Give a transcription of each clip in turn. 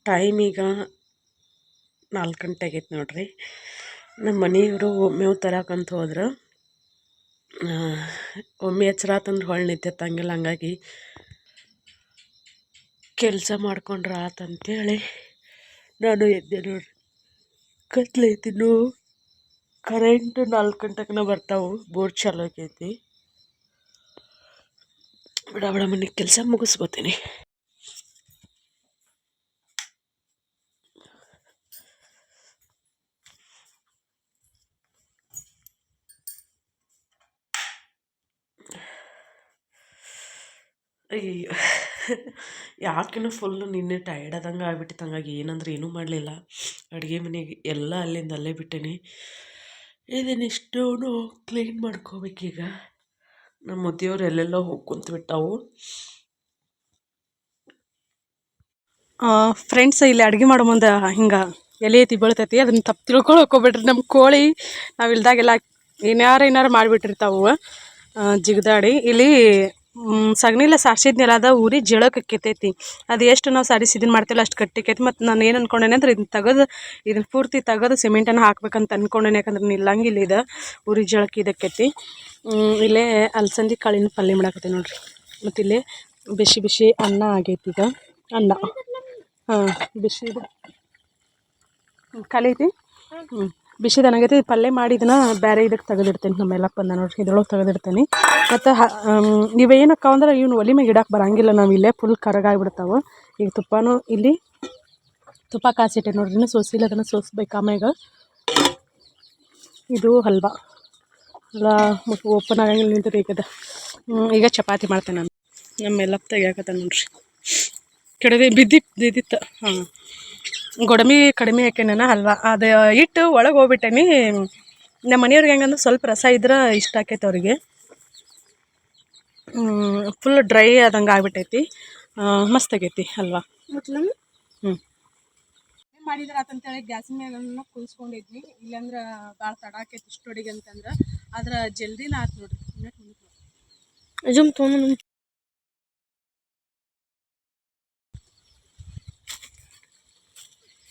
Time ಈಗ 4 ಗಂಟೆ ಆಗೈತೆ ನೋಡ್ರಿ. ನಮ್ಮ ಮನೆಯವರು ಮೇವು ತರಕಂತ ಹೋದ್ರೆ ಒಮ್ಮೆ ಎಚ್ಚರ ಆತಂದ್ರೆ ಹೊಳ್ಳಿ ನಿದ್ದೆ ತಂಗಿಲ್ಲ. ಹಂಗಾಗಿ ಕೆಲಸ ಮಾಡ್ಕೊಂಡ್ರೆ ಆತಂತೇಳಿ ನಾನು ಎದ್ದೆ ನೋಡ್ರಿ. ಕತ್ಲೈತಿ ಕರೆಂಟ್ 4 ಗಂಟೆಗೆ ಬರ್ತಾವೆ. ಬೋರ್ ಚಾಲು ಆಗೈತಿ. ಬಡ ಮನೆ ಕೆಲಸ ಮುಗಿಸ್ಕೋತೀನಿ. ಅಯ್ಯೋ ಯಾಕಿನ್ನೂ ಫುಲ್ಲು ನಿನ್ನೆ ಟಯರ್ಡ್ ಆದಂಗೆ ಆಗ್ಬಿಟ್ಟಿತ್ತು. ಹಂಗಾಗಿ ಏನಂದ್ರೆ ಏನೂ ಮಾಡಲಿಲ್ಲ. ಅಡುಗೆ ಮನೆಗೆ ಎಲ್ಲ ಅಲ್ಲಿಂದ ಅಲ್ಲೇ ಬಿಟ್ಟೇನಿ. ಇದನ್ನಿಷ್ಟು ಕ್ಲೀನ್ ಮಾಡ್ಕೋಬೇಕೀಗ. ನಮ್ಮ ಮುದ್ದಿಯವ್ರು ಎಲ್ಲೆಲ್ಲೋ ಹೋಗಿ ಕುಂತ್ಬಿಟ್ಟಾವು. ಫ್ರೆಂಡ್ಸ್, ಇಲ್ಲಿ ಅಡುಗೆ ಮಾಡೋ ಮುಂದೆ ಹಿಂಗೆ ಎಲೆ ಐತಿ ಬೀಳ್ತೈತಿ. ಅದನ್ನ ತಪ್ಪು ತಿಳ್ಕೊಳಕೋಗ್ಬಿಟ್ರಿ. ನಮ್ಮ ಕೋಳಿ ನಾವು ಇಲ್ದಾಗೆಲ್ಲ ಏನಾರು ಮಾಡಿಬಿಟ್ಟಿರ್ತಾವು ಜಿಗದಾಡಿ. ಇಲ್ಲಿ ಸಗಣಿಲ್ಲ ಸಾರಿಸಿದ್ನೆಲ್ಲ ಅದ ಊರಿ ಜಳಕ್ಕೆ ಕೆತ್ತೈತಿ. ಅದು ಎಷ್ಟು ನಾವು ಸಾರಿಸಿ ಇದನ್ನು ಮಾಡ್ತಿಲ್ಲ ಅಷ್ಟು ಗಟ್ಟಿಕೈತಿ. ಮತ್ತು ನಾನು ಏನು ಅಂದ್ಕೊಂಡೇನೆ ಅಂದ್ರೆ ಇದನ್ನ ಪೂರ್ತಿ ತೆಗೆದು ಸಿಮೆಂಟನ್ನು ಹಾಕ್ಬೇಕಂತ ಅಂದ್ಕೊಂಡೇನೆ. ಯಾಕಂದ್ರೆ ನಿಲ್ಲಂಗಿಲ್ಲ ಇದು ಉರಿ ಜಳಕ್ಕೆ ಇದಕ್ಕೈತಿ. ಇಲ್ಲೇ ಅಲಸಂದಿ ಕಾಳಿನ ಪಲ್ಯ ಮಾಡಾಕತ್ತಿ ನೋಡ್ರಿ. ಮತ್ತು ಇಲ್ಲೇ ಬಿಸಿ ಬಿಸಿ ಅನ್ನ ಆಗೈತಿ. ಈಗ ಅನ್ನ ಬಿಸಿ ಇದು ಖಾಲಿ ಐತಿ. ಬಿಸಿದು ಏನಾಗೈತಿ ಪಲ್ಯ ಮಾಡಿದನ್ನ ಬೇರೆ ಇದಕ್ಕೆ ತೆಗೆದಿಡ್ತೇನೆ. ನಮ್ಮೆಲ್ಲಪ್ಪ ಬಂದ ನೋಡ್ರಿ, ಇದ್ರೊಳಗೆ ತೆಗೆದಿಡ್ತೇನೆ. ಮತ್ತು ಇವೇನಕ್ಕ ಅಂದ್ರೆ ಇವ್ನು ಒಲಿ ಮ್ಯಾಗ ಇಡಕ್ಕೆ ಬರೋಂಗಿಲ್ಲ. ನಾವು ಇಲ್ಲೇ ಫುಲ್ ಕರಗಾಗ್ಬಿಡ್ತಾವೆ. ಈಗ ತುಪ್ಪನೂ ಇಲ್ಲಿ ತುಪ್ಪ ಕಾಸಿಟ್ಟೆ ನೋಡ್ರಿ. ಇನ್ನೂ ಸೋಸಿಲ್ಲ, ಅದನ್ನು ಸೋಸ್ಬೇಕು ಆಮ್ಯಾಗ. ಇದು ಹಲ್ವಾ ಎಲ್ಲ ಓಪನ್ ಆಗಂಗಿಲ್ಲ ನಿಂತೈತೆ ಈಗದ. ಈಗ ಚಪಾತಿ ಮಾಡ್ತೇನೆ ನಾನು. ನಮ್ಮೆಲ್ಲಪ್ಪ ತೆಗಿಯಾಕತ್ತ ನೋಡ್ರಿ. ಕೆಡವಿ ಬಿದ್ದಿತ್ತು. ಗೋಡಂಬಿ ಕಡಿಮೆ ಹಾಕೇನ ಹಲ್ವಾ. ಅದು ಇಟ್ಟು ಒಳಗೆ ಹೋಗ್ಬಿಟ್ಟೇನಿ. ನಮ್ಮ ಮನೆಯವ್ರಿಗೆ ಹೆಂಗಂದ್ರೆ ಸ್ವಲ್ಪ ರಸ ಇದ್ರೆ ಇಷ್ಟ ಆಕೈತೆ ಅವ್ರಿಗೆ. ಫುಲ್ ಡ್ರೈ ಆದಂಗೆ ಆಗ್ಬಿಟ್ಟೈತಿ. ಮಸ್ತ್ ಆಗೈತಿ ಹಲ್ವಾ. ಮಾಡಿದ್ರೆ ಆತಂತೇಳಿ ಗ್ಯಾಸಿನ ಮ್ಯಾಗ ಕುದಿಸ್ಕೊಂಡಿದ್ವಿ. ಇಲ್ಲಾಂದ್ರೆ ಭಾಳ ತಡ ಆಕೈತಿ ಇಷ್ಟೊಡಿಗೆ ಅಂತಂದ್ರೆ. ಆದ್ರೆ ಜಲ್ದಿನ ಆಯ್ತು ನೋಡ್ರಿ.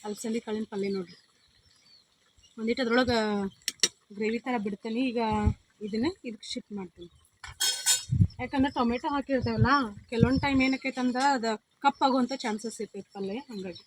ಅಲಸಂದಿ ಕಾಳಿನ ಪಲ್ಯ ನೋಡ್ರಿ. ಒಂದಿಟ್ಟು ಅದ್ರೊಳಗೆ ಗ್ರೇವಿ ಥರ ಬಿಡ್ತೇನೆ. ಈಗ ಇದಕ್ಕೆ ಶಿಫ್ಟ್ ಮಾಡ್ತೀನಿ. ಯಾಕಂದ್ರೆ ಟೊಮೆಟೊ ಹಾಕಿರ್ತೇವಲ್ಲ, ಕೆಲವೊಂದು ಟೈಮ್ ಏನಕ್ಕೈತೆ ಅಂದ್ರೆ ಅದು ಕಪ್ಪಾಗುವಂಥ ಚಾನ್ಸಸ್ ಇರ್ತೈತೆ ಪಲ್ಯ. ಹಾಗಾಗಿ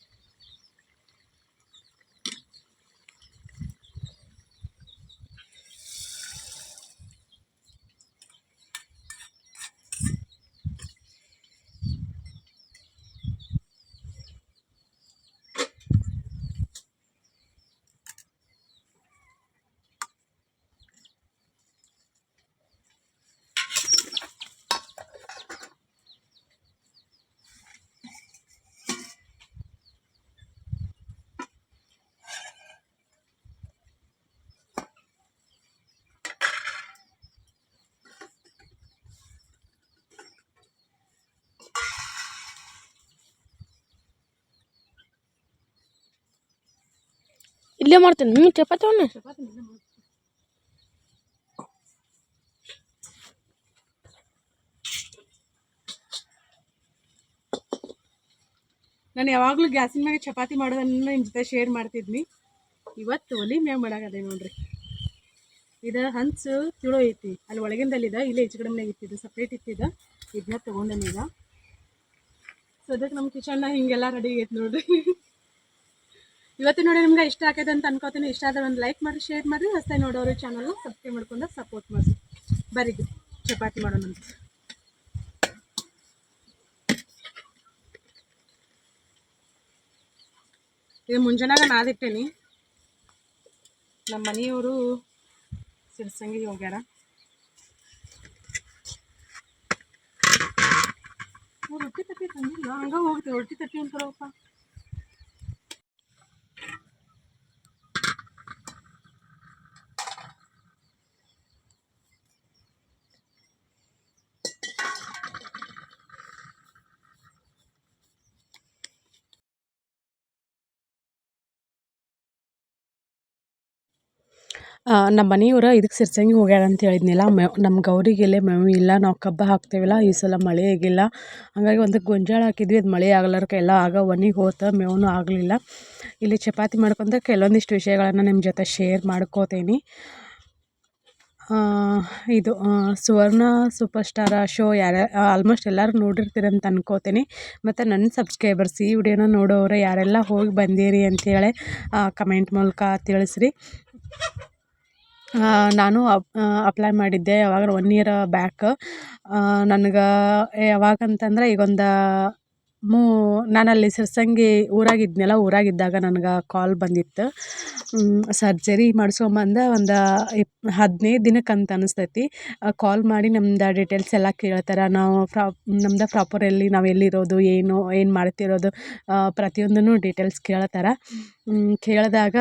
ಇಲ್ಲೇ ಮಾಡ್ತೇನೆ ಚಪಾತಿ. ನಾನು ಯಾವಾಗಲೂ ಗ್ಯಾಸಿನ ಮ್ಯಾಗೆ ಚಪಾತಿ ಮಾಡೋದನ್ನು ನಿಮ್ಮ ಜೊತೆ ಶೇರ್ ಮಾಡ್ತಿದ್ನಿ. ಇವತ್ತು ಒಲಿ ಮ್ಯಾಗ ಮಾಡಾಕತ್ತೆ ನೋಡ್ರಿ. ಇದು ಹಂಚು ತಿಳೋ ಐತಿ, ಅಲ್ಲಿ ಒಳಗಿಂದಲ್ಲಿದೆ. ಇಲ್ಲೇ ಈಚೆ ಕಡೆ ಮನೆಗೆ ಇತ್ತಿದ್ದು ಸಪ್ರೇಟ್ ಇತ್ತಿದ್ದು. ಇದನ್ನ ತೊಗೊಂಡೇನೀಗ. ಸೊ ಅದಕ್ಕೆ ನಮ್ಮ ಕಿಚನ್ನ ಹಿಂಗೆಲ್ಲ ರೆಡಿ ಆಗೈತೆ ನೋಡ್ರಿ. ಇವತ್ತು ನೋಡಿ ನಿಮ್ಗೆ ಇಷ್ಟ ಆಕೈತೆ ಅಂತ ಅನ್ಕೋತೀನಿ. ಇಷ್ಟ ಆದರೆ ಒಂದು ಲೈಕ್ ಮಾಡಿ, ಶೇರ್ ಮಾಡಿ. ಹೊಸದಾಗಿ ನೋಡೋರು ಚಾನಲ್ನ ಸಬ್ಸ್ಕ್ರೈಬ್ ಮಾಡ್ಕೊಂಡು ಸಪೋರ್ಟ್ ಮಾಡಿ. ಬರೀ ಚಪಾತಿ ಮಾಡೋಣಂತ. ಇದು ಮುಂಜಾನಾಗ ನಾದಿಟ್ಟೇನಿ. ನಮ್ಮ ಮನೆಯವರು ಸಿರ್ಸಂಗಿಗೆ ಹೋಗ್ಯಾರ. ರೊಟ್ಟಿ ತಟ್ಟಿ ತಂದಿಲ್ಲ, ಹಂಗೆ ಹೋಗ್ತೀವಿ. ರೊಟ್ಟಿ ತಟ್ಟಿ ಅಂತಾರಪ್ಪ. ನಮ್ಮ ಮನೆಯವ್ರು ಇದಕ್ಕೆ ಸಿರ್ಸಂಗಿ ಹೋಗ್ಯಾರ ಅಂತ ಹೇಳಿದ್ನಿಲ್ಲ. ನಮ್ಮ ಗೌರಿಗೆಲೆ ಮೇವು ಇಲ್ಲ, ನಾವು ಕಬ್ಬು ಹಾಕ್ತೇವಲ್ಲ, ಈ ಸಲ ಮಳೆ ಆಗಿಲ್ಲ. ಹಾಗಾಗಿ ಒಂದು ಗೊಂಜಾಳ ಹಾಕಿದ್ವಿ, ಅದು ಮಳೆ ಆಗ್ಲಾರ್ಕ ಎಲ್ಲ ಆಗ ಒಣಗಿ ಹೋತ, ಮೇವೂ ಆಗಲಿಲ್ಲ. ಇಲ್ಲಿ ಚಪಾತಿ ಮಾಡ್ಕೊಂತ ಕೆಲವೊಂದಿಷ್ಟು ವಿಷಯಗಳನ್ನು ನಿಮ್ಮ ಜೊತೆ ಶೇರ್ ಮಾಡ್ಕೋತೀನಿ. ಇದು ಸುವರ್ಣ ಸೂಪರ್ ಸ್ಟಾರ್ ಶೋ ಆಲ್ಮೋಸ್ಟ್ ಎಲ್ಲರೂ ನೋಡಿರ್ತೀರಂತ ಅನ್ಕೋತೀನಿ. ಮತ್ತು ನನ್ನ ಸಬ್ಸ್ಕ್ರೈಬರ್ಸ್ ಈ ವಿಡಿಯೋನ ನೋಡೋರು ಯಾರೆಲ್ಲ ಹೋಗಿ ಬಂದೀರಿ ಅಂಥೇಳಿ ಕಮೆಂಟ್ ಮೂಲಕ ತಿಳಿಸ್ರಿ. ನಾನು ಅಪ್ಲೈ ಮಾಡಿದ್ದೆ ಯಾವಾಗ 1 ಇಯರ್ ಬ್ಯಾಕ್. ನನಗೆ ಯಾವಾಗಂತಂದ್ರೆ ಈಗೊಂದು ನಾನಲ್ಲಿ ಸಿರ್ಸಂಗಿ ಊರಾಗಿದ್ನಲ್ಲ, ಊರಾಗಿದ್ದಾಗ ನನಗೆ ಕಾಲ್ ಬಂದಿತ್ತು. ಸರ್ಜರಿ ಮಾಡಿಸ್ಕೊಂಬಂದ ಒಂದು 15 ದಿನಕ್ಕಂತ ಅನಿಸ್ತೈತಿ. ಕಾಲ್ ಮಾಡಿ ನಮ್ದು ಡೀಟೇಲ್ಸ್ ಎಲ್ಲ ಕೇಳ್ತಾರೆ. ನಮ್ದು ಪ್ರಾಪರ್ ಎಲ್ಲಿ, ನಾವು ಎಲ್ಲಿರೋದು, ಏನು ಮಾಡ್ತಿರೋದು, ಪ್ರತಿಯೊಂದೂ ಡೀಟೇಲ್ಸ್ ಕೇಳ್ತಾರೆ. ಕೇಳಿದಾಗ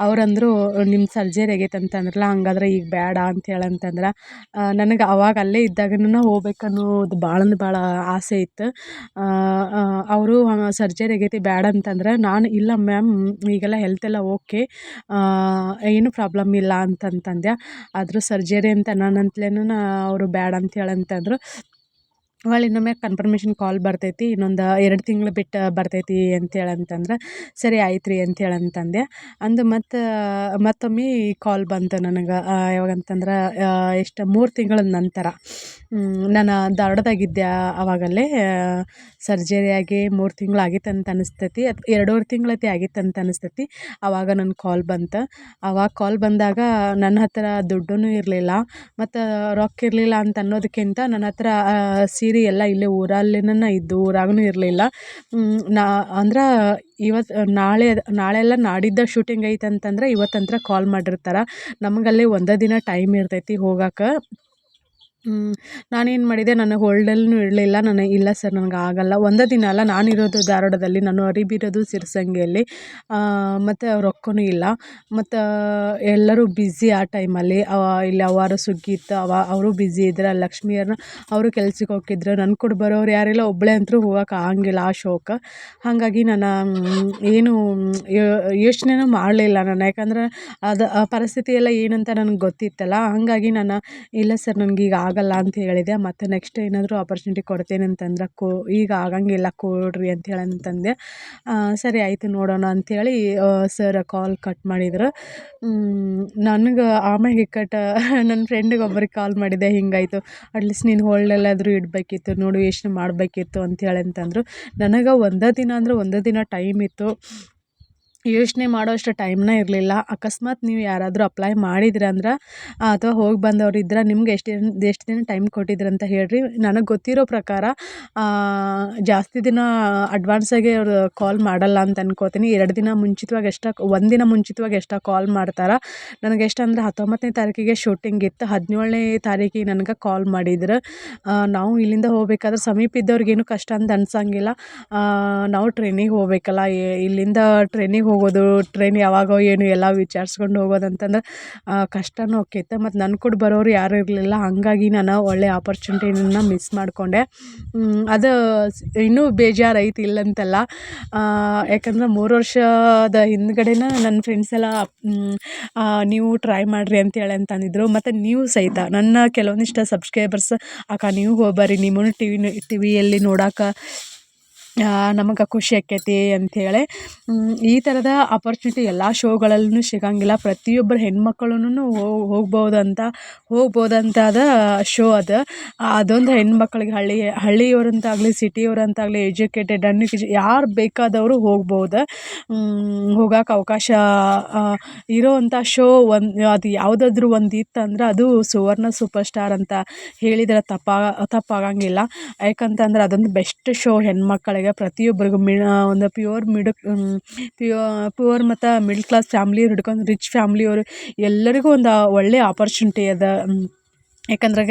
ಅವರಂದರು ನಿಮ್ಮ ಸರ್ಜರಿ ಆಗೈತೆ ಅಂತಂದ್ರಲ್ಲ, ಹಂಗಾದ್ರೆ ಈಗ ಬೇಡ ಅಂತೇಳಂತಂದ್ರೆ ನನಗೆ ಅವಾಗ ಅಲ್ಲೇ ಇದ್ದಾಗನೂ ಹೋಗ್ಬೇಕನ್ನೋದು ಭಾಳ ಅಂದ್ರೆ ಭಾಳ ಆಸೆ ಇತ್ತು. ಅವರು ಸರ್ಜರಿ ಆಗೈತಿ ಬೇಡ ಅಂತಂದ್ರೆ ನಾನು ಇಲ್ಲ ಮ್ಯಾಮ್ ಈಗೆಲ್ಲ ಹೆಲ್ತ್ ಎಲ್ಲ ಓಕೆ, ಏನೂ ಪ್ರಾಬ್ಲಮ್ ಇಲ್ಲ ಅಂತಂದೆ. ಆದರೂ ಸರ್ಜರಿ ಅಂತ ನಾನಂತಲೇನು ಅವರು ಬೇಡ ಅಂತೇಳಂತಂದರು. ಹೊಳ್ಳಿ ಇನ್ನೊಮ್ಮೆ ಕನ್ಫರ್ಮೇಷನ್ ಕಾಲ್ ಬರ್ತೈತಿ, ಇನ್ನೊಂದು 2 ತಿಂಗಳು ಬಿಟ್ಟು ಬರ್ತೈತಿ ಅಂತೇಳಂತಂದ್ರೆ ಸರಿ ಆಯ್ತು ರೀ ಅಂತೇಳಂತಂದೆ. ಮತ್ತೊಮ್ಮೆ ಕಾಲ್ ಬಂತು ನನಗೆ. ಯಾವಾಗಂತಂದ್ರೆ 3 ತಿಂಗಳ ನಂತರ. ನಾನು ಧಾರವಾಡದಾಗಿದ್ದೆ ಆವಾಗಲೇ. ಸರ್ಜರಿ ಆಗಿ 3 ತಿಂಗಳು ಆಗಿತ್ತು ಅಂತ ಅನಿಸ್ತೈತಿ, 2.5 ತಿಂಗಳತಿ ಆಗಿತ್ತು ಅಂತ ಅನಿಸ್ತೈತಿ. ಆವಾಗ ನನ್ನ ಕಾಲ್ ಬಂತು. ಆವಾಗ ಕಾಲ್ ಬಂದಾಗ ನನ್ನ ಹತ್ರ ದುಡ್ಡೂ ಇರಲಿಲ್ಲ, ಮತ್ತು ರೊಕ್ಕ ಇರಲಿಲ್ಲ ಅಂತ ಅನ್ನೋದಕ್ಕಿಂತ ನನ್ನ ಹತ್ರ ಸೀರೆ ಎಲ್ಲ ಇಲ್ಲೇ ಊರಲ್ಲಿನ ಇದ್ದು, ಊರಾಗೂ ಇರಲಿಲ್ಲ. ಅಂದ್ರೆ ನಾಳೆ ಎಲ್ಲ ನಾಡಿದ್ದ ಶೂಟಿಂಗ್ ಐತೆ ಅಂತಂದ್ರೆ ಇವತ್ತಂತ್ರ ಕಾಲ್ ಮಾಡಿರ್ತಾರೆ. ನಮಗಲ್ಲಿ ಒಂದೇ ದಿನ ಟೈಮ್ ಇರ್ತೈತಿ ಹೋಗೋಕೆ. ನಾನೇನು ಮಾಡಿದೆ, ನನಗೆ ಹೋಲ್ಡಲ್ಲೂ ಇರಲಿಲ್ಲ. ಇಲ್ಲ ಸರ್ ನನಗೆ ಆಗೋಲ್ಲ, ಒಂದೇ ದಿನ ಅಲ್ಲ, ನಾನಿರೋದು ಧಾರವಾಡದಲ್ಲಿ, ನಾನು ಅರಿಬಿರೋದು ಸಿರ್ಸಂಗಿಯಲ್ಲಿ, ಮತ್ತು ರೊಕ್ಕನೂ ಇಲ್ಲ, ಮತ್ತು ಎಲ್ಲರೂ ಬ್ಯುಸಿ ಆ ಟೈಮಲ್ಲಿ. ಇಲ್ಲಿ ಅವ್ವಾರು ಸುಗ್ಗಿ ಇತ್ತು, ಅವರು ಬ್ಯುಸಿ ಇದ್ರು. ಲಕ್ಷ್ಮಿಯವ್ರನ್ನ ಅವರು ಕೆಲ್ಸಕ್ಕೆ ಹೋಗಿದ್ರು. ನನ್ನ ಕೂಡ ಬರೋರು ಯಾರಿಲ್ಲ, ಒಬ್ಬಳೇ ಅಂತೂ ಹೋಗೋಕೆ ಆಗಂಗಿಲ್ಲ ಆ ಶೋಕ್ಕೆ. ಹಾಗಾಗಿ ನಾನು ಏನು ಯೋಚನೆನೂ ಮಾಡಲಿಲ್ಲ ನಾನು, ಯಾಕಂದ್ರೆ ಅದು ಆ ಪರಿಸ್ಥಿತಿ ಎಲ್ಲ ಏನಂತ ನನಗೆ ಗೊತ್ತಿತ್ತಲ್ಲ. ಹಾಗಾಗಿ ನಾನು ಇಲ್ಲ ಸರ್ ನನಗೀಗ ಆಗಲ್ಲ ಅಂತ ಹೇಳಿದೆ. ಮತ್ತು ನೆಕ್ಸ್ಟ್ ಏನಾದರೂ ಆಪರ್ಚುನಿಟಿ ಕೊಡ್ತೇನೆ ಅಂತಂದ್ರೆ ಈಗ ಆಗಂಗಿಲ್ಲ ಕೊಡ್ರಿ ಅಂತೇಳಂತಂದೆ. ಸರಿ ಆಯಿತು ನೋಡೋಣ ಅಂಥೇಳಿ ಸರ್ ಕಾಲ್ ಕಟ್ ಮಾಡಿದ್ರು. ನನಗೆ ಆಮ್ಯಾಗ ನನ್ನ ಫ್ರೆಂಡಿಗೆ ಒಬ್ರಿಗೆ ಕಾಲ್ ಮಾಡಿದೆ, ಹಿಂಗಾಯಿತು, ಅಟ್ಲೀಸ್ಟ್ ನೀನು ಹೋಲ್ಡಲ್ಲಾದರೂ ಇಡಬೇಕಿತ್ತು, ನೋಡು ಯೋಚನೆ ಮಾಡಬೇಕಿತ್ತು ಅಂತೇಳಂತಂದರು. ನನಗೆ ಒಂದೇ ದಿನ ಅಂದರೆ ಒಂದೇ ದಿನ ಟೈಮ್ ಇತ್ತು, ಯೋಚನೆ ಮಾಡೋಷ್ಟು ಟೈಮ್ನೇ ಇರಲಿಲ್ಲ. ಅಕಸ್ಮಾತ್ ನೀವು ಯಾರಾದರೂ ಅಪ್ಲೈ ಮಾಡಿದ್ರಂದ್ರೆ ಅಥವಾ ಹೋಗಿ ಬಂದವ್ರು ಇದ್ರೆ ನಿಮ್ಗೆ ಎಷ್ಟು ದಿನ ಟೈಮ್ ಕೊಟ್ಟಿದ್ರಂತ ಹೇಳ್ರಿ. ನನಗೆ ಗೊತ್ತಿರೋ ಪ್ರಕಾರ ಜಾಸ್ತಿ ದಿನ ಅಡ್ವಾನ್ಸಾಗಿ ಅವರು ಕಾಲ್ ಮಾಡಲ್ಲ ಅಂತ ಅನ್ಕೋತೀನಿ. 2 ದಿನ ಮುಂಚಿತವಾಗಿ 1 ದಿನ ಮುಂಚಿತವಾಗಿ ಕಾಲ್ ಮಾಡ್ತಾರೆ. ನನಗೆ ಎಷ್ಟಂದ್ರೆ 19ನೇ ತಾರೀಕಿಗೆ ಶೂಟಿಂಗ್ ಇತ್ತು, 17ನೇ ತಾರೀಕಿಗೆ ನನಗೆ ಕಾಲ್ ಮಾಡಿದ್ರು. ನಾವು ಇಲ್ಲಿಂದ ಹೋಗ್ಬೇಕಾದ್ರೆ ಸಮೀಪ ಇದ್ದವ್ರಿಗೇನು ಕಷ್ಟ ಅಂತ ಅನ್ಸಂಗಿಲ್ಲ. ನಾವು ಟ್ರೈನಿಗೆ ಹೋಗ್ಬೇಕಲ್ಲ, ಇಲ್ಲಿಂದ ಟ್ರೈನಿಗೆ ಹೋಗೋದು, ಟ್ರೈನ್ ಯಾವಾಗೋ ಏನು ಎಲ್ಲ ವಿಚಾರಿಸ್ಕೊಂಡು ಹೋಗೋದಂತಂದ್ರೆ ಕಷ್ಟನೂ ಆಕೈತೆ. ಮತ್ತು ನನ್ನ ಕೂಡ ಬರೋರು ಯಾರೂ ಇರಲಿಲ್ಲ. ಹಾಗಾಗಿ ನಾನು ಒಳ್ಳೆ ಆಪರ್ಚುನಿಟಿನ ಮಿಸ್ ಮಾಡಿಕೊಂಡೆ. ಅದು ಇನ್ನೂ ಬೇಜಾರು ಐತಿ, ಇಲ್ಲಂತಲ್ಲ. ಯಾಕಂದ್ರೆ 3 ವರ್ಷದ ಹಿಂದ್ಗಡೆನ ನನ್ನ ಫ್ರೆಂಡ್ಸ್ ಎಲ್ಲ ನೀವು ಟ್ರೈ ಮಾಡಿರಿ ಅಂತೇಳಿ ಅಂತಂದಿದ್ರು. ಮತ್ತು ನೀವು ಸಹಿತ ನನ್ನ ಕೆಲವೊಂದಿಷ್ಟು ಸಬ್ಸ್ಕ್ರೈಬರ್ಸ್ ಅಕ್ಕ ನೀವು ಹೋಗ್ಬರ್ರಿ, ನಿಮ್ಮನ್ನು ಟಿವಿಯಲ್ಲಿ ನೋಡೋಕೆ ನಮಗೆ ಖುಷಿ ಆಕ್ಕೈತಿ ಅಂಥೇಳಿ. ಈ ಥರದ ಆಪರ್ಚುನಿಟಿ ಎಲ್ಲ ಶೋಗಳಲ್ಲೂ ಸಿಗಂಗಿಲ್ಲ. ಪ್ರತಿಯೊಬ್ಬರು ಹೆಣ್ಮಕ್ಳೂ ಹೋಗ್ಬೋದಂತಾದ ಶೋ ಅದು. ಅದೊಂದು ಹೆಣ್ಮಕ್ಳಿಗೆ ಹಳ್ಳಿಯವರಂತಾಗಲಿ ಸಿಟಿಯವರಂತಾಗಲಿ ಎಜುಕೇಟೆಡ್ ಯಾರು ಬೇಕಾದವರು ಹೋಗ್ಬೋದು. ಹೋಗೋಕೆ ಅವಕಾಶ ಇರೋವಂಥ ಶೋ ಅದು ಯಾವುದಾದ್ರೂ ಒಂದು ಇತ್ತಂದ್ರೆ ಅದು ಸುವರ್ಣ ಸೂಪರ್ ಸ್ಟಾರ್ ಅಂತ ಹೇಳಿದರೆ ತಪ್ಪಾಗಂಗಿಲ್ಲ. ಯಾಕಂತಂದ್ರೆ ಅದೊಂದು ಬೆಸ್ಟ್ ಶೋ ಹೆಣ್ಮಕ್ಳಿಗೆ. ಪ್ರತಿಯೊಬ್ಬರಿಗೂ ಒಂದು ಪ್ಯೂರ್ ಮತ್ತು ಮಿಡ್ಲ್ ಕ್ಲಾಸ್ ಫ್ಯಾಮ್ಲಿ ಹಿಡ್ಕೊಂಡು ರಿಚ್ ಫ್ಯಾಮ್ಲಿಯವರು ಎಲ್ಲರಿಗೂ ಒಂದು ಒಳ್ಳೆಯ ಆಪರ್ಚುನಿಟಿ ಅದ. ಯಾಕಂದ್ರೆ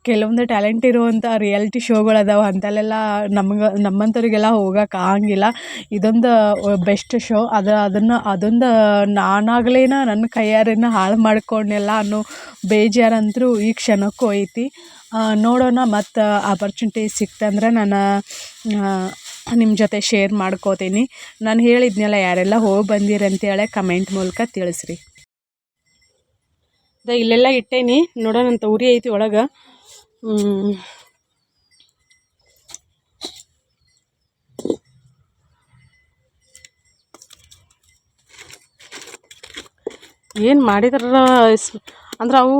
ಕೆಲವೊಂದು ಟ್ಯಾಲೆಂಟ್ ಇರುವಂಥ ರಿಯಾಲಿಟಿ ಶೋಗಳದಾವೆ, ಅಂಥಲ್ಲೆಲ್ಲ ನಮ್ಮಂಥವ್ರಿಗೆಲ್ಲ ಹೋಗೋಕೆ ಆಗಂಗಿಲ್ಲ. ಇದೊಂದು ಬೆಸ್ಟ್ ಶೋ. ಅದೊಂದು ನಾನಾಗಲೇನ ನನ್ನ ಕೈಯಾರೇನ ಹಾಳು ಮಾಡ್ಕೊಂಡೆಲ್ಲ ಅನ್ನೋ ಬೇಜಾರಂತರೂ ಈ ಕ್ಷಣಕ್ಕೂ ಐತಿ. ನೋಡೋಣ, ಮತ್ತು ಆಪರ್ಚುನಿಟಿ ಸಿಕ್ತಂದ್ರೆ ನಾನು ನಿಮ್ಮ ಜೊತೆ ಶೇರ್ ಮಾಡ್ಕೋತೀನಿ. ನಾನು ಹೇಳಿದ್ನಲ್ಲ ಯಾರೆಲ್ಲ ಹೋಗಿ ಬಂದಿರಿ ಅಂತೇಳಿ ಕಮೆಂಟ್ ಮೂಲಕ ತಿಳಿಸ್ರಿ. ಇಲ್ಲೆಲ್ಲ ಇಟ್ಟೇನಿ ನೋಡೋಣಂತ ಉರಿ ಐತಿ ಒಳಗೆ. ಏನು ಮಾಡಿದ್ರ ಅಂದ್ರೆ ಅವು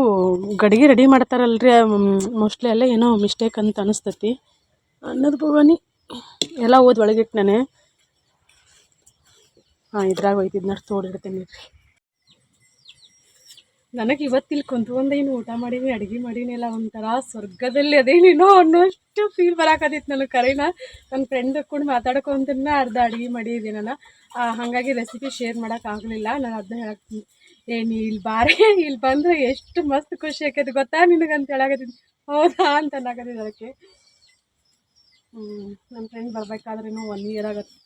ಗಡಿಗೆ ರೆಡಿ ಮಾಡ್ತಾರಲ್ರಿ, ಮೋಸ್ಟ್ಲಿ ಎಲ್ಲ ಏನೋ ಮಿಸ್ಟೇಕ್ ಅಂತ ಅನಿಸ್ತತಿ. ಅನ್ನದ ಭವಾನಿ ಎಲ್ಲ ಓದಿ ಒಳಗಿಟ್ಟು ನಾನೇ ಇದ್ರಾಗ ಒಯ್ತಿದ್ನ ತೋಡಿಡ್ತೇನೆ ರೀ. ನನಗೆ ಇವತ್ತಿಲ್ಲಿ ಕುಂತ್ಕೊಂಡೇನು ಊಟ ಮಾಡೀನಿ, ಅಡುಗೆ ಮಾಡೀನಿಲ್ಲ, ಒಂಥರ ಸ್ವರ್ಗದಲ್ಲಿ ಅದೇನೇನೋ ಅನ್ನೋಷ್ಟು ಫೀಲ್ ಬರಾಕತ್ತಿತ್ತು ನನಗೆ. ಕರೆನ ನನ್ನ ಫ್ರೆಂಡ್ ಕೂಡ ಮಾತಾಡ್ಕೊಂತನ ಅರ್ಧ ಅಡುಗೆ ಮಾಡಿದ್ದೆ ನಾನು. ಹಾಗಾಗಿ ರೆಸಿಪಿ ಶೇರ್ ಮಾಡೋಕ್ಕಾಗಲಿಲ್ಲ. ನಾನು ಅದನ್ನ ಹೇಳಾಕ್ತೀನಿ, ನೀ ಇಲ್ಲಿ ಬಾರಿ, ಇಲ್ಲಿ ಬಂದರೆ ಎಷ್ಟು ಮಸ್ತ್ ಖುಷಿ ಆಕೈತಿ ಗೊತ್ತಾ ನಿನಗಂತ ಹೇಳಾಕತ್ತಿದ್ದೆ. ಹೌದಾ ಅಂತ ಅನ್ನಕತ್ತಿದ್ದೆ. ಅದಕ್ಕೆ ನನ್ನ ಫ್ರೆಂಡ್ ಬರಬೇಕಾದ್ರೂ 1 ಇಯರ್ ಆಗತ್ತೆ,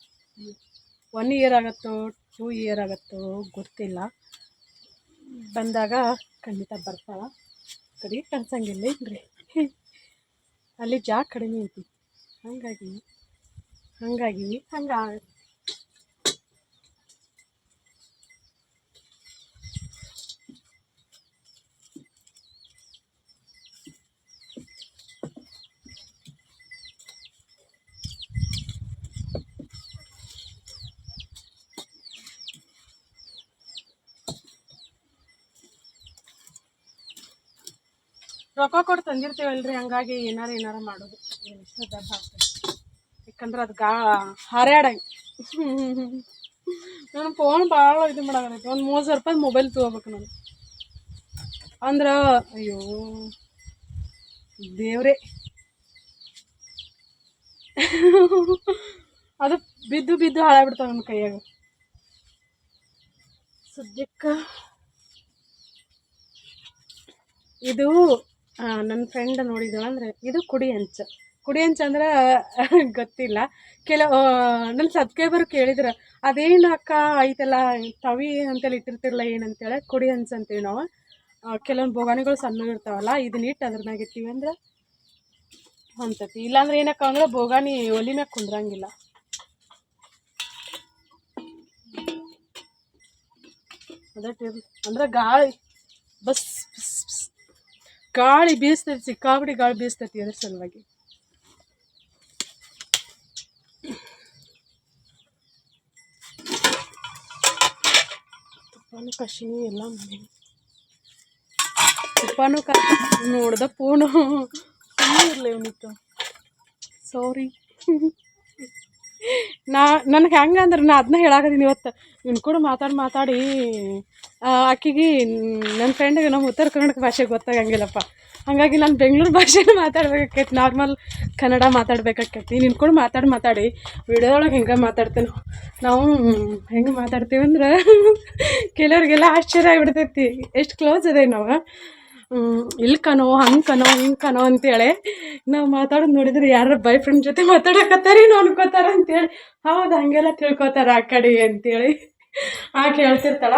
1 ಇಯರ್ ಆಗುತ್ತೋ 2 ಇಯರ್ ಆಗುತ್ತೋ ಗೊತ್ತಿಲ್ಲ. ಬಂದಾಗ ಖಂಡಿತ ಬರ್ತಾಳ. ಕಡೆ ಕನ್ಸಂಗಿಲ್ಲ ಏನ್ರಿ, ಅಲ್ಲಿ ಜಾಗ ಕಡಿಮೆ ಐತಿ, ಹಾಗಾಗಿ ರೊಕ್ಕ ಕೊಟ್ಟು ತಂದಿರ್ತೀವಲ್ರಿ, ಹಂಗಾಗಿ ಏನಾರ ಮಾಡೋದು ಎಷ್ಟು ದಬ್ಬ ಆಗ್ತದೆ. ಯಾಕಂದ್ರೆ ಅದು ಹಾರ್ಯಾಡಂಗೆ ನನ್ನ ಫೋನ್ ಭಾಳ ಇದು ಮಾಡಾಕತ್ತೈತಿ. ಒಂದು 30,000 ರೂಪಾಯಿ ಮೊಬೈಲ್ ತೊಗೋಬೇಕು ನಾನು ಅಂದ್ರೆ. ಅಯ್ಯೋ ದೇವ್ರೇ, ಅದು ಬಿದ್ದು ಹಾಳಾಗ್ಬಿಡ್ತಾವೆ ನನ್ನ ಕೈಯಾಗ. ಸದ್ಯಕ್ಕೆ ಇದು ನನ್ನ ಫ್ರೆಂಡ್ ನೋಡಿದಳು ಅಂದರೆ, ಇದು ಕುಡಿ ಹಂಚು ಅಂದ್ರೆ ಗೊತ್ತಿಲ್ಲ. ನನ್ನ ಸಬ್ಸ್ಕ್ರೈಬರ್ ಕೇಳಿದ್ರು, ಅದೇನು ಅಕ್ಕ ಐತಲ್ಲ ತವಿ ಅಂತೇಳಿ ಇಟ್ಟಿರ್ತಿರಲ್ಲ ಏನಂತೇಳಿ. ಕುಡಿ ಹಂಚು ಅಂತೀವಿ ನಾವು. ಕೆಲವೊಂದು ಬೋಗಾಣಿಗಳು ಸಣ್ಣ ಇರ್ತಾವಲ್ಲ, ಇದನ್ನ ಇಟ್ಟು ಅದ್ರ ಮ್ಯಾಗ ಇರ್ತೀವಿ ಅಂದ್ರೆ ಹೊಂತತಿ. ಇಲ್ಲಾಂದ್ರೆ ಏನಕ್ಕ ಅಂದ್ರೆ ಬೋಗಾಣಿ ಒಲಿ ಮ್ಯಾಗ ಕುಂದ್ರಂಗಿಲ್ಲ. ಅಂದ್ರೆ ಗಾಳಿ ಬೀಸ್ತೈತಿ, ಸಿಕ್ಕಾಬಿಡಿ ಗಾಳಿ ಬೀಸ್ತೈತಿ, ಅದ್ರ ಸಲುವಾಗಿ. ತುಪ್ಪನೂ ಕಶಿನಿ ಎಲ್ಲ ಮಾಡಿ ತುಪ್ಪನೂ ನೋಡ್ದ ಫೋನು ಇರಲಿ ಅವನಿತ್ತು. ಸಾರಿ. ನನಗೆ ಹೆಂಗೆ ಅಂದ್ರೆ, ನಾ ಅದನ್ನ ಹೇಳಾಕತ್ತೀನಿ ಇವತ್ತು. ಇವ್ನು ಕೂಡ ಮಾತಾಡಿ ಆಕಿಗೆ, ನನ್ನ ಫ್ರೆಂಡಿಗೆ ನಮ್ಮ ಉತ್ತರ ಕರ್ನಾಟಕ ಭಾಷೆ ಗೊತ್ತಾಗಂಗಿಲ್ಲಪ್ಪ. ಹಾಗಾಗಿ ನಾನು ಬೆಂಗಳೂರು ಭಾಷೆನ ಮಾತಾಡ್ಬೇಕಾಕೈತಿ, ನಾರ್ಮಲ್ ಕನ್ನಡ ಮಾತಾಡ್ಬೇಕಾಕೈತಿ. ನಿನ್ನ ಕೂಡ ಮಾತಾಡಿ ವಿಡಿಯೋದೊಳಗೆ ಹೆಂಗೆ ಮಾತಾಡ್ತೇನೆ ನಾವು, ಹೆಂಗೆ ಮಾತಾಡ್ತೀವಿ ಅಂದ್ರೆ ಕೆಲವ್ರಿಗೆಲ್ಲ ಆಶ್ಚರ್ಯ ಆಗಿಬಿಡ್ತೈತಿ, ಎಷ್ಟು ಕ್ಲೋಸ್ ಅದೇ ನಾವು. ಇಲ್ಕನೋ ಹಿಂಗೆ ಅಂತೇಳಿ ನಾವು ಮಾತಾಡೋದು ನೋಡಿದ್ರೆ ಯಾರು ಬಾಯ್ ಫ್ರೆಂಡ್ ಜೊತೆ ಮಾತಾಡಕತ್ತಾರೇನೋ ಅನ್ಕೋತಾರ ಅಂತೇಳಿ. ಹೌದು, ಹಾಗೆಲ್ಲ ತಿಳ್ಕೊತಾರೆ ಆ ಕಡೆ ಅಂತೇಳಿ ಹೇಳ್ತಿರ್ತಾಳ.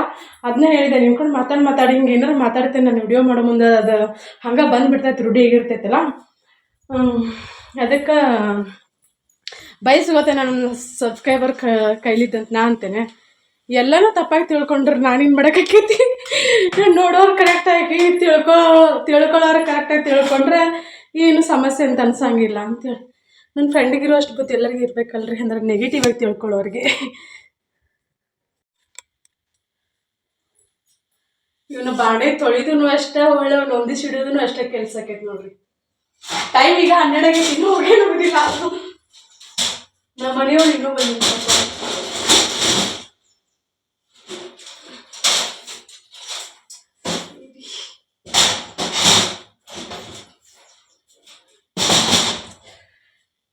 ಅದನ್ನ ಹೇಳಿದೆ, ನಿಮ್ಮ ಕೂಡ ಮಾತಾಡಿ ಹಿಂಗೆ ಏನಾರು ಮಾತಾಡ್ತೇನೆ ನಾನು ವಿಡಿಯೋ ಮಾಡೋ ಮುಂದೆ, ಅದು ಹಂಗೆ ಬಂದುಬಿಡ್ತೈತೆ, ರೂಢಿ ಆಗಿರ್ತೈತಲ್ಲ. ಅದಕ್ಕೆ ಬಯಸ್ಕೋತೆ ನನ್ನ ಸಬ್ಸ್ಕ್ರೈಬರ್ ಕೈಲಿದ್ದಂತ ನಾ ಅಂತೇನೆ. ಎಲ್ಲನೂ ತಪ್ಪಾಗಿ ತಿಳ್ಕೊಂಡ್ರೆ ನಾನೇನು ಮಾಡೋಕ್ಕಾಕೈತಿ. ನೋಡೋರು ಕರೆಕ್ಟಾಗಿ ತಿಳ್ಕೊಳ್ಳೋರು ಕರೆಕ್ಟಾಗಿ ತಿಳ್ಕೊಂಡ್ರೆ ಏನು ಸಮಸ್ಯೆ ಅಂತ ಅನ್ಸಂಗಿಲ್ಲ ಅಂತೇಳಿ. ನನ್ನ ಫ್ರೆಂಡಿಗಿರೋ ಅಷ್ಟು ಬುದ್ಧಿ ಎಲ್ಲರಿಗೂ ಇರಬೇಕಲ್ರಿ, ಅಂದ್ರೆ ನೆಗೆಟಿವ್ ಆಗಿ ತಿಳ್ಕೊಳ್ಳೋರಿಗೆ. ಇವನು ಬಾಂಡೆ ತೊಳಿದೂ ಅಷ್ಟೇ, ಒಳ್ಳೆ ಹೊಂದಿಸಿಡೋದೂ ಅಷ್ಟೇ ಕೆಲಸ ಆಕೈತಿ ನೋಡ್ರಿ. ಟೈಮ್ ಈಗ 12 ಆಗೈತಿ, ಇನ್ನೂ ಹೋಗೋದಿಲ್ಲ. ನಮ್ಮ ಮನೆಯವ್ರು ಇನ್ನೂ ಬಂದಿಲ್ಲ.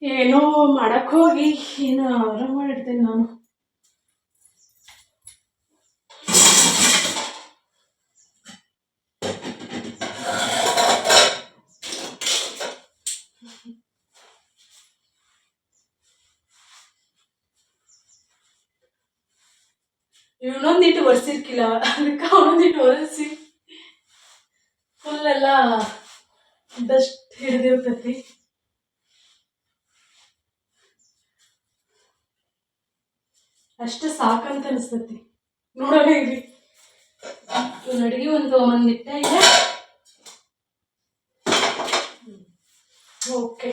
ಏನೋ ಮಾಡಕ್ಕೆ ಹೋಗಿ ಏನೋ ಆರಾಮ ಮಾಡಿರ್ತೇನೆ ನಾನು. ಇವನೊಂದಿಟ್ಟು ಒರೆಸಿರ್ಕಿಲ್ಲ, ಅದಕ್ಕೆ ಅವನೊಂದಿಟ್ಟು ಒರೆಸಿ ಫುಲ್ ಎಲ್ಲ ಡಸ್ಟ್ ಹಿಡಿದಿರ್ತೈತಿ. ಅಷ್ಟು ಸಾಕಂತ ಅನಿಸ್ತೈತಿ. ನೋಡೋಣ ಇಲ್ಲಿ ಅಡುಗೆ ಒಂದು ಇಟ್ಟ ಇಲ್ಲ. ಓಕೆ,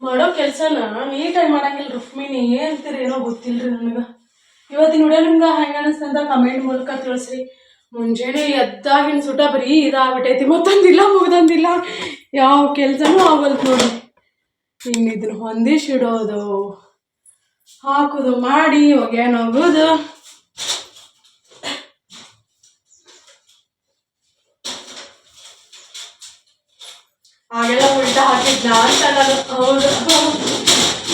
ಮಾಡೋ ಕೆಲಸನ ನೀಟಾಗಿ ಮಾಡಂಗಿಲ್ಲ ರುಕ್ಮಿಣಿ. ಅಂತೀರಿ ಏನೋ ಗೊತ್ತಿಲ್ರಿ ನನಗೆ. ಇವತ್ತಿನ ವಿಡಿಯೋ ನಿಮ್ಗೆ ಹೆಂಗೆ ಅನಿಸ್ತಂತ ಕಮೆಂಟ್ ಮೂಲಕ ತಿಳಿಸ್ರಿ. ಮುಂಜಾನೆ ಎದ್ದಾಗಿನ ಸುಟ ಬರೀ ಇದಾಗ್ಬಿಟ್ಟೈತಿ, ಮತ್ತೊಂದಿಲ್ಲ ಮುಗ್ದೊಂದಿಲ್ಲ, ಯಾವ ಕೆಲಸನೂ ಆಗಲ್ತು ನೋಡಿ. ಇನ್ನಿದ್ರು ಹೊಂದಿಸಿಡೋದು, ಹಾಕೋದು, ಮಾಡಿ ಒಗ್ಯಾನ ಹೋಗೋದು. ಹಾಗೆಲ್ಲ ಉಲ್ಟಾ ಹಾಕಿದ್ನ ಅಂತ ನಾನು. ಹೌದು,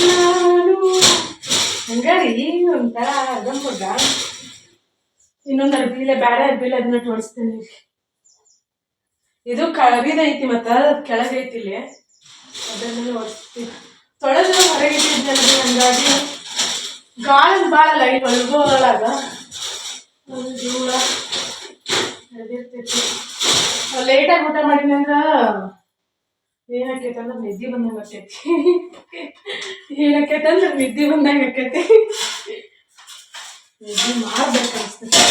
ನಾನು ಹಂಗಾರಿ ಒಂಥರ ಗಂಬುಗ. ಇನ್ನೊಂದು ಅರ್ಬಿಲೆ, ಬೇರೆ ಅರ್ಬಿಲೆ ಅದನ್ನ ತೋರಿಸ್ತೇನೆ. ಇದು ಕರಿದೈತಿ, ಮತ್ತು ಕೆಳಗೈತಿ ಇಲ್ಲಿ, ಅದನ್ನು ತೋರಿಸ್ತೀನಿ. ತೊಳೆದು ಹೊರಗಿಟ್ಟಿದ್ನಲ್ಲ, ಹಂಗಾಗಿ ಗಾಳಿ ಭಾಳಲ್ಲ ಈ ಹೊಲಗೊಳಗ, ಒಂದು ಜೂಳ ಅದಿರ್ತೈತಿ. ಲೇಟಾಗಿ ಊಟ ಮಾಡಿದ್ನಿ ಅಂದ್ರೆ ಏನಾಕೈತೆ ಅಂದ್ರೆ ನಿದ್ದೆ ಬಂದಂಗೆ ಆಕೈತಿ. ಏನಾಕೈತೆ ಅಂದ್ರೆ ನಿದ್ದೆ ಬಂದಂಗೆ ಆಕೈತಿ. ನಿದ್ದೆ ಮಾಡ್ಬೇಕು ಅನಿಸ್ತೈತಿ.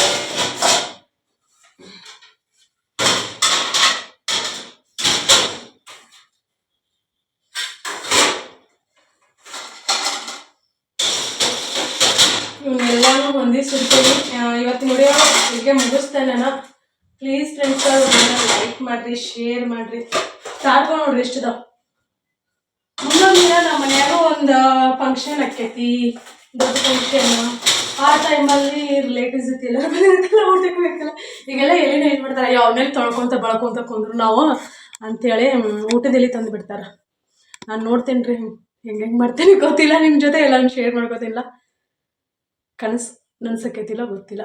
ಇವನ್ನೆಲ್ಲಾನು ಹೊಂದಿಸಿರ್ತೀನಿ. ಇವತ್ತಿನ ವಿಡಿಯೋ ಹೀಗೆ ಮುಗಿಸ್ತೇನೆ ನಾನು. ಪ್ಲೀಸ್ ಫ್ರೆಂಡ್ಸ್, ಲೈಕ್ ಮಾಡಿರಿ, ಶೇರ್ ಮಾಡಿರಿ. ಸಾಕು ನೋಡ್ರಿ ಎಷ್ಟಿದಾವ. ಮುಂದೊಂದು ದಿನ ನಮ್ಮ ಮನ್ಯಾಗ ಒಂದು ಫಂಕ್ಷನ್ ಆಕೈತಿ, ದೊಡ್ಡ ಫಂಕ್ಷನ್. ಆ ಟೈಮಲ್ಲಿ ರಿಲೇಟಿವ್ಸ್ ಜೊತೆ ಎಲ್ಲರೂ ಬಂದಿರ್ತಿಲ್ಲ, ಊಟಕ್ಕೆ ಬೇಕಲ್ಲ. ಈಗೆಲ್ಲ ಎಲ್ಲಿನ ಏನು ಮಾಡ್ತಾರೆ, ಯಾವನ್ನೆಲ್ಲಿ ತೊಳ್ಕೊಂತ ಬಳಕೊಂತ ಕುಂದ್ರು ನಾವು ಅಂಥೇಳಿ ಊಟದಲ್ಲಿ ತಂದು ಬಿಡ್ತಾರೆ. ನಾನು ನೋಡ್ತೇನೆ ರೀ, ಹೆಂಗೆ ಮಾಡ್ತೇನೆ ಗೊತ್ತಿಲ್ಲ. ನಿಮ್ಮ ಜೊತೆ ಎಲ್ಲರೂ ಶೇರ್ ಮಾಡ್ಕೋತಿಲ್ಲ. ಕನಸು ನನಸಕ್ಕೈತಿಲ್ಲ, ಗೊತ್ತಿಲ್ಲ.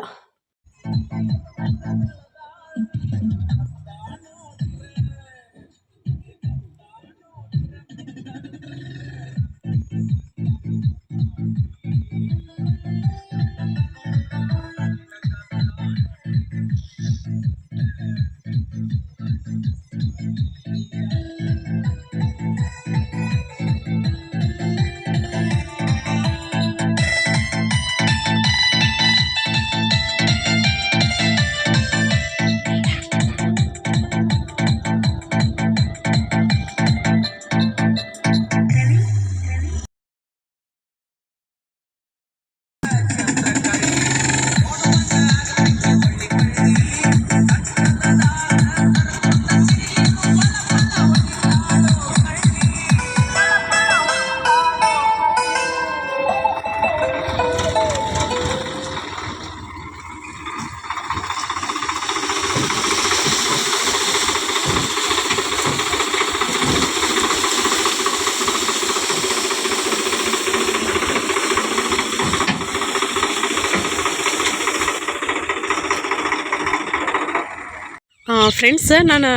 ಫ್ರೆಂಡ್ಸ್, ನಾನು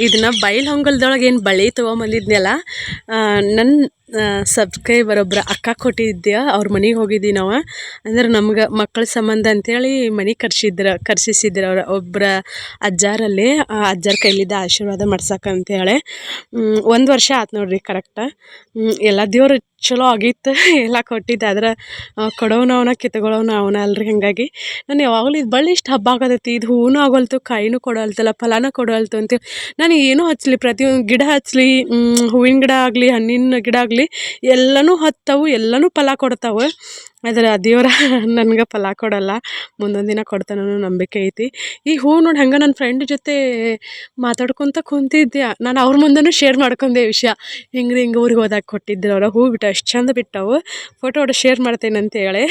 ಇದನ್ನು ಬೈಲಹೊಂಗಲದೊಳಗೆ ಏನು ಬಳೆ ತೊಗೊಂಬಂದಿದ್ನಲ್ಲ, ನನ್ನ ಸಬ್ಸ್ಕ್ರೈಬರ್ ಒಬ್ಬರು ಅಕ್ಕ ಕೊಟ್ಟಿದ್ದೆ. ಅವ್ರ ಮನೆಗೆ ಹೋಗಿದ್ವಿ ನಾವು. ಅಂದ್ರೆ ನಮ್ಗೆ ಮಕ್ಕಳ ಸಂಬಂಧ ಅಂಥೇಳಿ ಮನೆ ಕರ್ಸಿಸಿದ್ರು ಅವ್ರು ಒಬ್ಬರ ಅಜ್ಜಾರಲ್ಲಿ. ಅಜ್ಜಾರ ಕೈಲಿದ್ದ ಆಶೀರ್ವಾದ ಮಾಡ್ಸಕ್ಕಂತೇಳಿ 1 ವರ್ಷ ಆಯ್ತು ನೋಡ್ರಿ ಕರೆಕ್ಟ. ಎಲ್ಲ ದೇವ್ರು ಚಲೋ ಆಗಿತ್ತು, ಎಲ್ಲ ಕೊಟ್ಟಿದ್ದೆ. ಆದ್ರೆ ಕೊಡೋನು ಅವನ, ಕಿತ್ಕೊಳ್ಳೋನು ಅವನ ಅಲ್ರಿ. ಹಾಗಾಗಿ ನಾನು ಯಾವಾಗಲೂ ಇದು ಬಳ್ಳಿ ಇಷ್ಟು ಹಬ್ಬ ಆಗತೈತಿ, ಇದು ಹೂವೂ ಆಗೋಲ್ತು, ಕಾಯಿನೂ ಕೊಡೋಲ್ತಲ್ಲ, ಫಲನೂ ಕೊಡೋಲ್ತು ಅಂತ ನಾನು ಏನೂ ಹಚ್ಚಲಿ, ಪ್ರತಿಯೊಂದು ಗಿಡ ಹಚ್ಚಲಿ, ಹೂವಿನ ಗಿಡ ಆಗಲಿ, ಹಣ್ಣಿನ ಗಿಡ ಆಗಲಿ, ಎಲ್ಲನೂ ಹತ್ತವು, ಎಲ್ಲನೂ ಫಲ ಕೊಡ್ತಾವೆ. ಆದರೆ ದೇವ್ರ ನನಗೆ ಫಲ ಕೊಡಲ್ಲ, ಮುಂದೊಂದು ದಿನ ಕೊಡ್ತಾನೆ ಅನ್ನೋ ನಂಬಿಕೆ ಐತಿ. ಈ ಹೂವು ನೋಡಿ ಹಂಗೆ ನನ್ನ ಫ್ರೆಂಡ್ ಜೊತೆ ಮಾತಾಡ್ಕೊತ ಕುಂತಿದ್ದೆ. ನಾನು ಅವ್ರ ಮುಂದೆನೂ ಶೇರ್ ಮಾಡ್ಕೊಂಡೆ ವಿಷಯ. ಹಿಂಗೆ ಊರಿಗೆ ಹೋದಾಗ ಕೊಟ್ಟಿದ್ರು ಅವ್ರು ಹೂ ಬಿಟ್ಟು ಅಷ್ಟು ಚಂದ ಬಿಟ್ಟವು. ಫೋಟೋ ಹೊಡೆ ಶೇರ್ ಮಾಡ್ತೇನೆ ಅಂತೇಳಿ.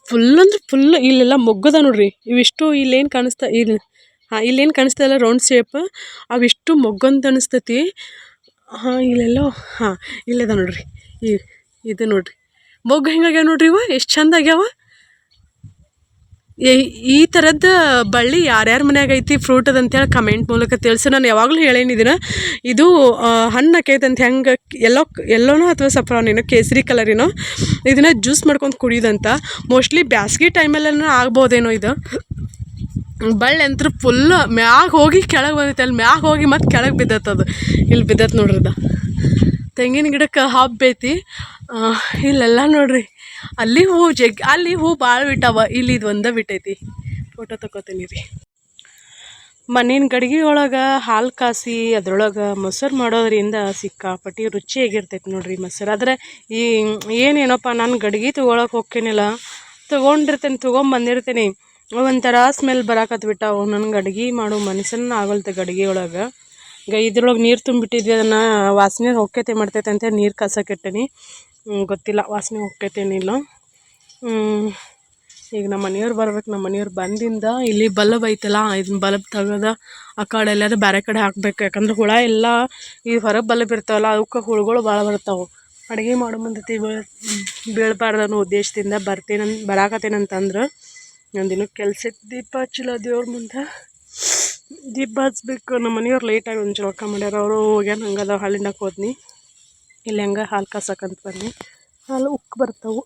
ಫುಲ್ ಅಂದ್ರೆ ಫುಲ್ ಇಲ್ಲೆಲ್ಲ ಮೊಗ್ಗದ ನೋಡ್ರಿ. ಇವಿಷ್ಟು ಇಲ್ಲೇನು ಕಾಣಿಸ್ತಾ ಇಲ್ಲಿ, ಇಲ್ಲೇನು ಕಾಣಿಸ್ತಲ್ಲ ರೌಂಡ್ ಶೇಪ್, ಅವಿಷ್ಟು ಮೊಗ್ಗಂತ ಅನಿಸ್ತೈತಿ. ಇಲ್ಲೆಲ್ಲೋ ಇಲ್ಲದ ನೋಡ್ರಿ, ಇದು ನೋಡ್ರಿ ಮೊಗ್ಗು ಹೆಂಗಾಗ್ಯಾವ ನೋಡ್ರಿ. ಇವು ಎಷ್ಟು ಚಂದ ಆಗ್ಯಾವ. ಈ ಥರದ್ದು ಬಳ್ಳಿ ಯಾರ್ಯಾರ ಮನ್ಯಾಗ ಐತಿ ಫ್ರೂಟ್ ಅದಂತೇಳಿ ಕಮೆಂಟ್ ಮೂಲಕ ತಿಳಿಸಿ. ನಾನು ಯಾವಾಗಲೂ ಹೇಳೇನಿದ್ದೀನ, ಇದು ಹಣ್ಣು ಆಕೈತೆ ಅಂತ. ಹೆಂಗೆ ಎಲ್ಲೋನೋ ಅಥವಾ ಸಫ್ರಾನೇನೋ ಕೇಸರಿ ಕಲರೇನೋ, ಇದನ್ನು ಜ್ಯೂಸ್ ಮಾಡ್ಕೊಂಡು ಕುಡಿಯೋದಂತ. ಮೋಸ್ಟ್ಲಿ ಬ್ಯಾಸ್ಗೆ ಟೈಮಲ್ಲೇನೋ ಆಗ್ಬೋದೇನೋ. ಇದು ಬಳ್ಳಿ ಅಂತೂ ಫುಲ್ ಮ್ಯಾಗ ಹೋಗಿ ಕೆಳಗೆ ಬಂದೈತೆ, ಅಲ್ಲಿ ಮ್ಯಾಗ ಹೋಗಿ ಮತ್ತು ಕೆಳಗೆ ಬಿದ್ದತ್ತದು. ಇಲ್ಲಿ ಬಿದ್ದತ್ ನೋಡ್ರಿ. ತೆಂಗಿನ ಗಿಡಕ್ಕೆ ಹಬ್ಬ ಐತಿ. ಇಲ್ಲೆಲ್ಲ ನೋಡ್ರಿ ಅಲ್ಲಿ ಹೂ ಅಲ್ಲಿ ಹೂ ಭಾಳ ಬಿಟ್ಟಾವ, ಇಲ್ಲಿ ಇದು ಒಂದೇ ಬಿಟ್ಟೈತಿ. ಫೋಟೋ ತಗೋತೀನಿ ರೀ. ಮಣ್ಣಿನ ಗಡಿಗೆ ಒಳಗೆ ಹಾಲು ಕಾಸಿ ಅದ್ರೊಳಗೆ ಮೊಸರು ಮಾಡೋದ್ರಿಂದ ಸಿಕ್ಕಾಪಟ್ಟಿ ರುಚಿಯಾಗಿರ್ತೈತಿ ನೋಡ್ರಿ ಮೊಸರು. ಆದರೆ ಈ ಏನೇನಪ್ಪ ನಾನು ಗಡಿಗೆ ತೊಗೊಳಕ್ಕೆ ಹೋಗ್ತೀನಿಲ್ಲ, ತೊಗೊಂಬಂದಿರ್ತೀನಿ, ಒಂಥರ ಸ್ಮೆಲ್ ಬರಾಕತ್ಬಿಟ್ಟಾವು. ನನಗೆ ಅಡುಗೆ ಮಾಡೋ ಮನುಷ್ಯನ ಆಗಲ್ತೆ ಗಡಿಗೆ ಒಳಗೆ. ಇದ್ರೊಳಗೆ ನೀರು ತುಂಬಿಟ್ಟಿದ್ವಿ, ಅದನ್ನು ವಾಸನೆ ಹೊಕ್ಕೈತೆ ಮಾಡ್ತೈತೆ ಅಂತ ನೀರು ಕಾಸಕ್ಕಿಟ್ಟೀನಿ. ಗೊತ್ತಿಲ್ಲ ವಾಸನೆ ಹೊಕ್ಕೈತೇನಿಲ್ಲ. ಈಗ ನಮ್ಮ ಮನೆಯವ್ರು ಬರ್ಬೇಕು. ನಮ್ಮ ಮನೆಯವ್ರು ಬಂದಿಂದ ಇಲ್ಲಿ ಬಲ್ಬ್ ಐತಲ್ಲ, ಇದನ್ನ ಬಲ್ಬ್ ತೆಗೆದ ಆ ಕಡೆ ಎಲ್ಲಾದ್ರೂ ಬೇರೆ ಕಡೆ ಹಾಕ್ಬೇಕು. ಯಾಕಂದ್ರೆ ಹುಳ ಎಲ್ಲ ಈ ಹೊರಗೆ ಬಲ್ಬ್ ಇರ್ತಾವಲ್ಲ, ಅವಕ್ಕೆ ಹುಳುಗಳು ಭಾಳ ಬರ್ತಾವೆ. ಅಡುಗೆ ಮಾಡೋ ಮುಂದತಿ ಬೀಳಬಾರ್ದು ಅನ್ನೋ ಉದ್ದೇಶದಿಂದ ಬರಾಕತ್ತೇನಂತಂದ್ರೆ ನಂದಿನ್ನೂ ಕೆಲಸ ದೀಪ ಹಚ್ಚಿಲ್ಲ ದೇವ್ರ ಮುಂದೆ. ದೀಪ ಹಚ್ಬೇಕು. ನಮ್ಮ ಮನೆಯವ್ರು ಲೇಟಾಗಿ ಒಂದು ಜಳಕ ಮಾಡ್ಯಾರ, ಅವರು ಹೋಗ್ಯಾನ. ಹಂಗದ ಹಾಲಿಂಡಕ್ಕೆ ಹೋದ್ನಿ. ಇಲ್ಲಿ ಹಂಗೆ ಹಾಲು ಕಾಸಕ್ಕಂತ ಬನ್ನಿ, ಹಾಲು ಉಕ್ಕಿ ಬರ್ತಾವೆ.